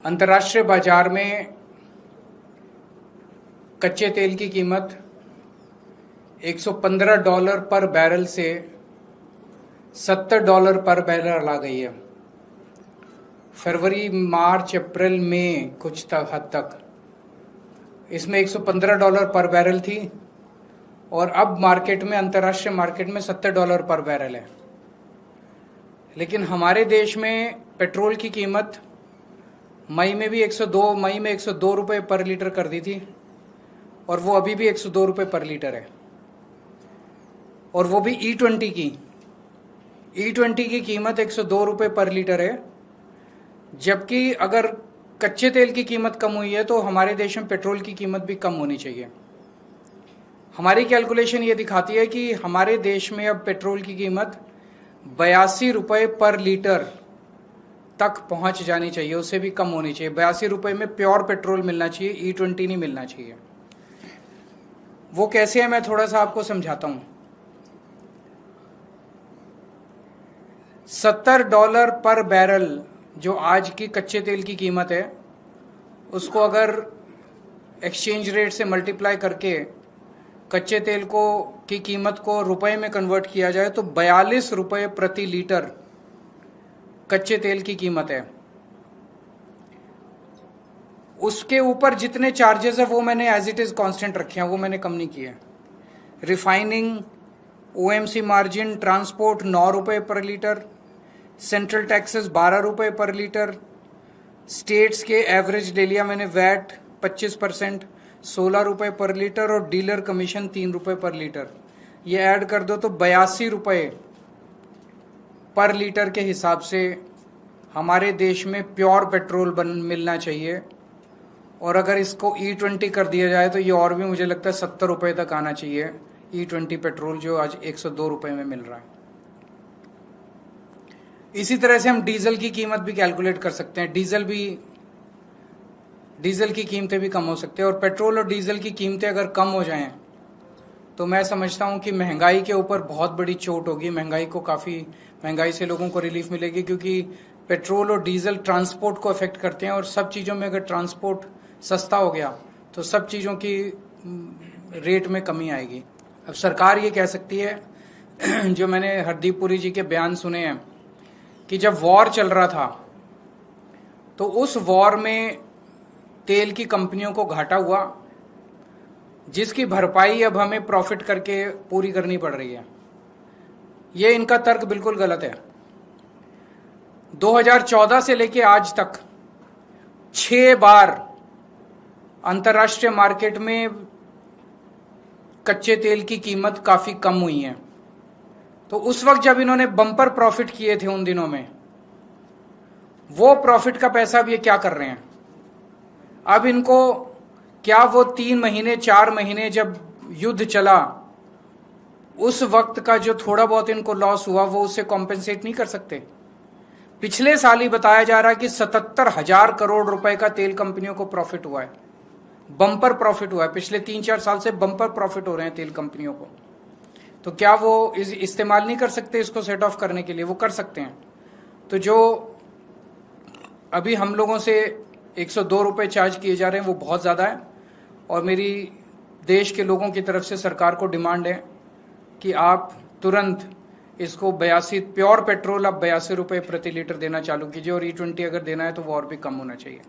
अंतर्राष्ट्रीय बाजार में कच्चे तेल की कीमत $115 पर बैरल से $70 पर बैरल आ गई है। फरवरी, मार्च, अप्रैल, मई कुछ हद तक इसमें $115 पर बैरल थी और अब मार्केट में, अंतर्राष्ट्रीय मार्केट में $70 पर बैरल है। लेकिन हमारे देश में पेट्रोल की कीमत मई में 102 रुपये पर लीटर कर दी थी और वो अभी भी 102 रुपये पर लीटर है। और वो भी E20 की कीमत 102 रुपये पर लीटर है। जबकि अगर कच्चे तेल की कीमत कम हुई है तो हमारे देश में पेट्रोल की कीमत भी कम होनी चाहिए। हमारी कैलकुलेशन ये दिखाती है कि हमारे देश में अब पेट्रोल की कीमत 82 रुपये पर लीटर तक पहुंच जानी चाहिए, उससे भी कम होनी चाहिए। 82 रुपये में प्योर पेट्रोल मिलना चाहिए, E20 नहीं मिलना चाहिए। वो कैसे है, मैं थोड़ा सा आपको समझाता हूं। $70 पर बैरल जो आज की कच्चे तेल की कीमत है, उसको अगर एक्सचेंज रेट से मल्टीप्लाई करके कच्चे तेल की कीमत को रुपए में कन्वर्ट किया जाए तो 42 रुपये प्रति लीटर कच्चे तेल की कीमत है। उसके ऊपर जितने चार्जेस है वो मैंने एज इट इज कांस्टेंट रखे हैं, वो मैंने कम नहीं किए। रिफाइनिंग, OMC मार्जिन, ट्रांसपोर्ट 9 रुपये पर लीटर, सेंट्रल टैक्सेस 12 रुपये पर लीटर, स्टेट्स के एवरेज ले लिया मैंने, वैट 25% 16 रुपये पर लीटर और डीलर कमीशन 3 रुपये पर लीटर। ये ऐड कर दो तो 82 रुपये पर लीटर के हिसाब से हमारे देश में प्योर पेट्रोल मिलना चाहिए। और अगर इसको E20 कर दिया जाए तो ये और भी मुझे लगता है 70 रुपये तक आना चाहिए, E20 पेट्रोल जो आज 102 रुपये में मिल रहा है। इसी तरह से हम डीजल की कीमत भी कैलकुलेट कर सकते हैं। डीजल की कीमतें भी कम हो सकती है। और पेट्रोल और डीजल की कीमतें अगर कम हो जाएं तो मैं समझता हूं कि महंगाई के ऊपर बहुत बड़ी चोट होगी। महंगाई से लोगों को रिलीफ मिलेगी, क्योंकि पेट्रोल और डीजल ट्रांसपोर्ट को अफेक्ट करते हैं और सब चीज़ों में अगर ट्रांसपोर्ट सस्ता हो गया तो सब चीज़ों की रेट में कमी आएगी। अब सरकार ये कह सकती है जो मैंने हरदीप पुरी जी के बयान सुने हैं कि जब वॉर चल रहा था तो उस वॉर में तेल की कंपनियों को घाटा हुआ, जिसकी भरपाई अब हमें प्रॉफिट करके पूरी करनी पड़ रही है। ये इनका तर्क बिल्कुल गलत है। 2014 से लेके आज तक 6 बार अंतर्राष्ट्रीय मार्केट में कच्चे तेल की कीमत काफी कम हुई है। तो उस वक्त जब इन्होंने बम्पर प्रॉफिट किए थे उन दिनों में, वो प्रॉफिट का पैसा अब ये क्या कर रहे हैं? अब इनको क्या वो 3 महीने 4 महीने जब युद्ध चला उस वक्त का जो थोड़ा बहुत इनको लॉस हुआ वो उससे कॉम्पेंसेट नहीं कर सकते? पिछले साल ही बताया जा रहा है कि 77,000 करोड़ रुपए का तेल कंपनियों को प्रॉफिट हुआ है, बम्पर प्रॉफिट हुआ है। पिछले 3-4 साल से बम्पर प्रॉफिट हो रहे हैं तेल कंपनियों को। तो क्या वो इस्तेमाल नहीं कर सकते इसको सेट ऑफ करने के लिए? वो कर सकते हैं। तो जो अभी हम लोगों से 102 रुपये चार्ज किए जा रहे हैं वो बहुत ज़्यादा है। और मेरी देश के लोगों की तरफ से सरकार को डिमांड है कि आप तुरंत इसको 82 प्योर पेट्रोल अब 82 रुपये प्रति लीटर देना चालू कीजिए और E20 अगर देना है तो वो और भी कम होना चाहिए।